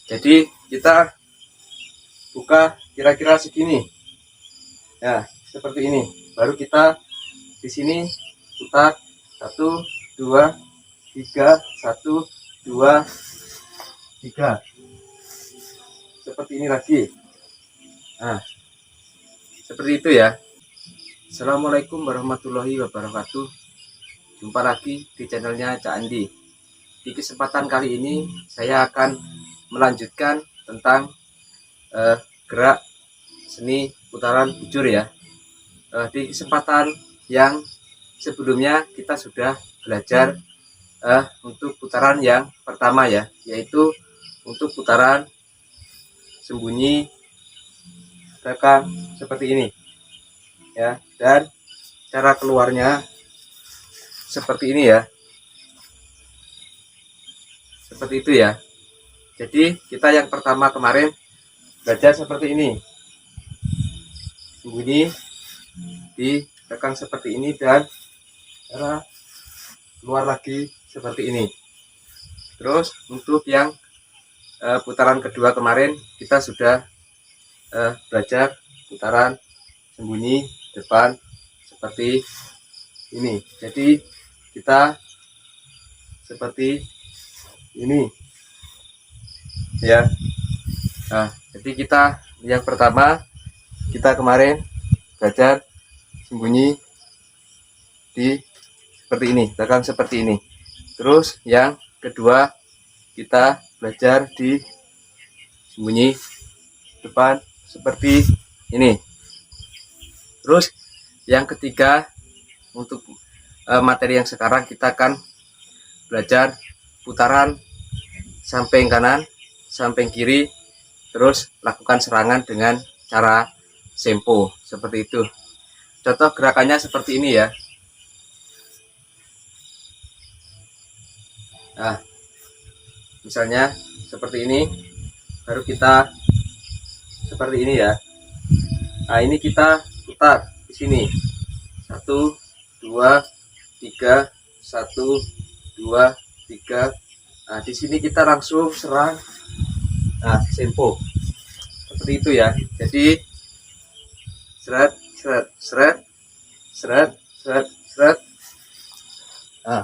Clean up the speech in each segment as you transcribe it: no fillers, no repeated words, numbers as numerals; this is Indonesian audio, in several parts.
Jadi kita buka kira-kira segini. Ya, seperti ini. Baru kita di sini putar 1, 2, 3, 1, 2, 3. Seperti ini lagi. Nah, seperti itu ya. Assalamualaikum warahmatullahi wabarakatuh. Jumpa lagi di channelnya Cak Andi. Di kesempatan kali ini saya akan melanjutkan tentang gerak seni putaran bujur ya. Di kesempatan yang sebelumnya kita sudah belajar untuk putaran yang pertama ya, yaitu untuk putaran sembunyi belakang seperti ini ya, dan cara keluarnya seperti ini ya, seperti itu ya. Jadi kita yang pertama kemarin belajar seperti ini, sembunyi di belakang seperti ini dan cara keluar lagi seperti ini. Terus untuk yang putaran kedua kemarin kita sudah belajar putaran sembunyi depan seperti ini. Jadi kita seperti ini ya. Nah, jadi kita yang pertama kita kemarin belajar sembunyi di seperti ini, belakang seperti ini. Terus yang kedua kita belajar di sembunyi depan seperti ini. Terus yang ketiga untuk materi yang sekarang kita akan belajar putaran samping kanan, samping kiri, terus lakukan serangan dengan cara sempo seperti itu. Contoh gerakannya seperti ini ya. Nah, misalnya seperti ini, baru kita seperti ini ya. Nah, ini kita putar di sini. 1, 2, 3, 1, 2, 3. Nah, di sini kita langsung serang. Nah, sempo. Seperti itu ya. Jadi seret, seret, seret, seret, seret, seret. Nah,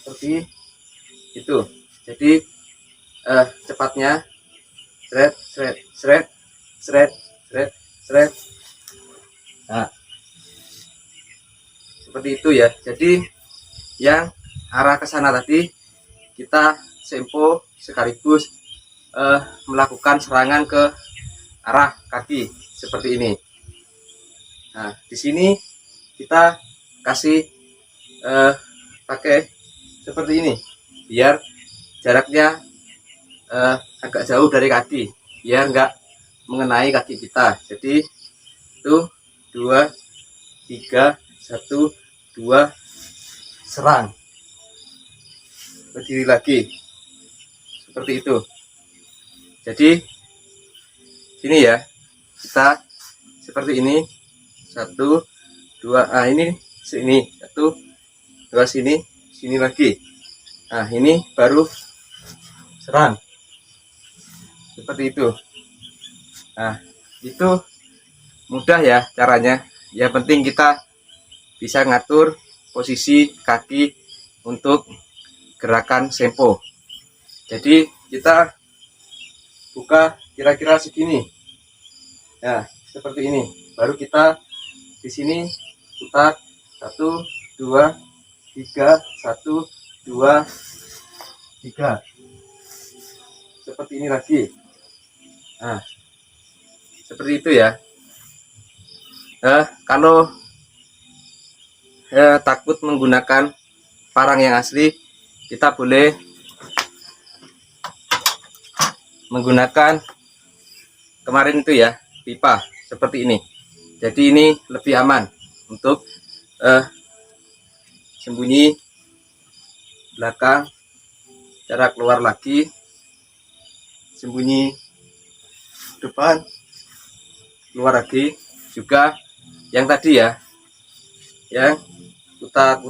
seperti itu. Jadi cepatnya seret, seret, seret, seret, seret, seret. Nah, seperti itu ya. Jadi yang arah ke sana tadi kita sempo sekaligus melakukan serangan ke arah kaki seperti ini. Nah, di sini kita kasih pakai seperti ini biar jaraknya agak jauh dari kaki, biar enggak mengenai kaki kita. Jadi itu 2, 3, 1, 2, serang, berdiri lagi seperti itu. Jadi sini ya, kita seperti ini, 1, 2, ini sini, 1, 2, sini, sini lagi. Nah, ini baru serang seperti itu. Nah, itu mudah ya caranya. Yang penting kita bisa ngatur posisi kaki untuk gerakan sempo. Jadi kita buka kira-kira segini. Nah, seperti ini. Baru kita di sini putar 1, 2, 3, 1, 2, 3. Seperti ini lagi. Nah, seperti itu ya. Kalau takut menggunakan parang yang asli, kita boleh menggunakan kemarin itu ya, pipa seperti ini. Jadi ini lebih aman untuk sembunyi belakang, cara keluar lagi, sembunyi depan, keluar lagi. Juga yang tadi ya, yang putar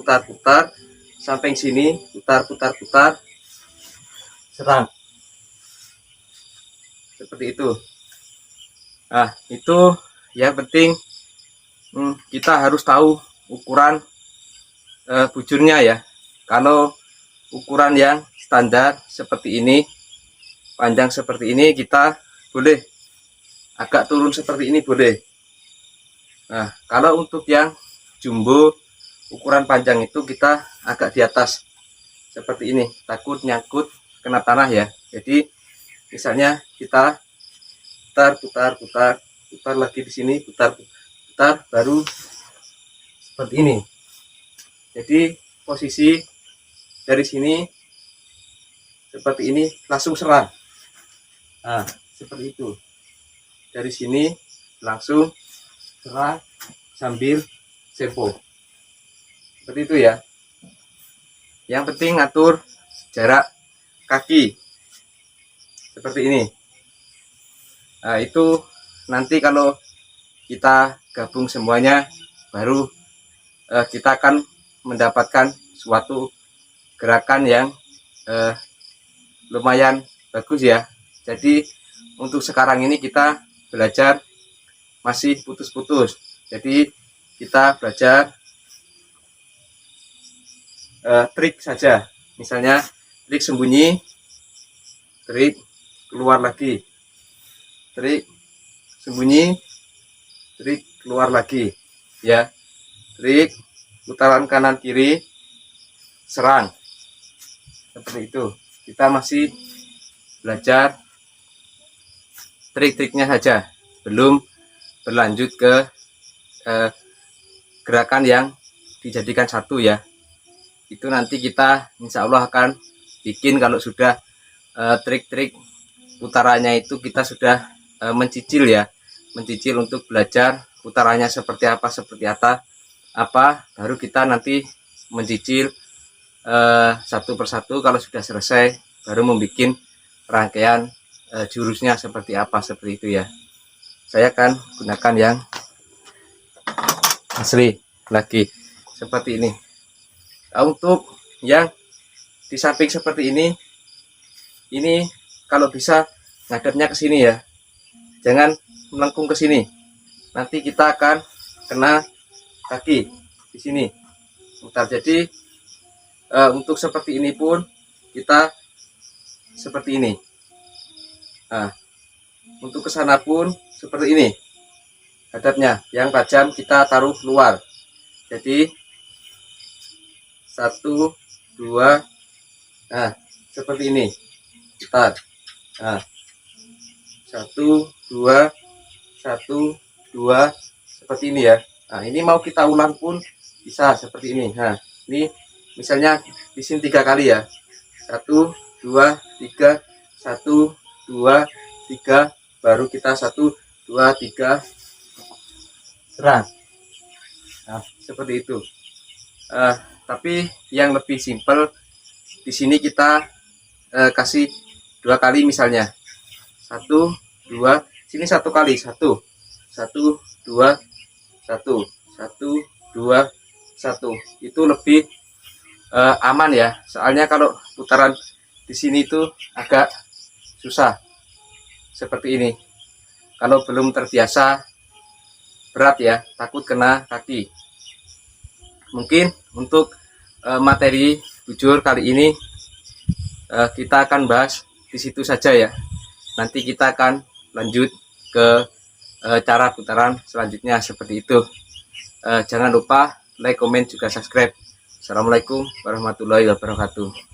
samping sini, putar serang seperti itu. Nah, itu yang penting kita harus tahu ukuran bujurnya ya. Kalau ukuran yang standar seperti ini, panjang seperti ini, kita boleh agak turun seperti ini boleh. Nah, kalau untuk yang jumbo ukuran panjang itu kita agak di atas seperti ini, takut nyangkut kena tanah ya. Jadi misalnya kita putar lagi di sini, putar baru seperti ini. Jadi posisi dari sini seperti ini langsung serang. Nah, seperti itu. Dari sini langsung serang sambil sepo. Seperti itu ya. Yang penting ngatur jarak kaki. Seperti ini. Nah, itu nanti kalau kita gabung semuanya baru kita akan mendapatkan suatu gerakan yang lumayan bagus ya. Jadi untuk sekarang ini kita belajar masih putus-putus. Jadi kita belajar trik saja. Misalnya trik sembunyi, trik keluar lagi, trik sembunyi, trik keluar lagi ya, trik putaran kanan kiri, serang. Seperti itu. Kita masih belajar trik-triknya saja, belum berlanjut ke gerakan yang dijadikan satu ya. Itu nanti kita insya Allah akan bikin kalau sudah trik-trik putarannya itu kita sudah mencicil ya, mencicil untuk belajar putarannya seperti apa, baru kita nanti mencicil satu persatu. Kalau sudah selesai baru membuat rangkaian jurusnya seperti apa, seperti itu ya. Saya akan gunakan yang asli lagi seperti ini. Nah, untuk yang di samping seperti ini kalau bisa ngadepnya ke sini ya, jangan melengkung ke sini, nanti kita akan kena kaki di sini. Jadi untuk seperti ini pun kita seperti ini. Nah, untuk ke sana pun seperti ini. Hadapnya yang tajam kita taruh luar. Jadi 1, 2, nah seperti ini. Putar. Nah, 1, 2, 1, 2, seperti ini ya. Nah, ini mau kita ulang pun bisa seperti ini. Nah, ini misalnya di sini 3 kali ya. 1, 2, 3, 1, 2, 3, baru kita 1, 2, 3 serang. Nah, seperti itu. Tapi yang lebih simpel di sini kita kasih 2 kali misalnya. 1, 2, sini 1 kali, 1, 1, 2, 1, 1, 2, 1. Itu lebih aman ya. Soalnya kalau putaran di sini itu agak susah. Seperti ini. Kalau belum terbiasa berat ya, takut kena kaki. Mungkin untuk materi bujur kali ini kita akan bahas di situ saja ya. Nanti kita akan lanjut ke cara putaran selanjutnya seperti itu. Jangan lupa like, komen, juga subscribe. Assalamualaikum warahmatullahi wabarakatuh.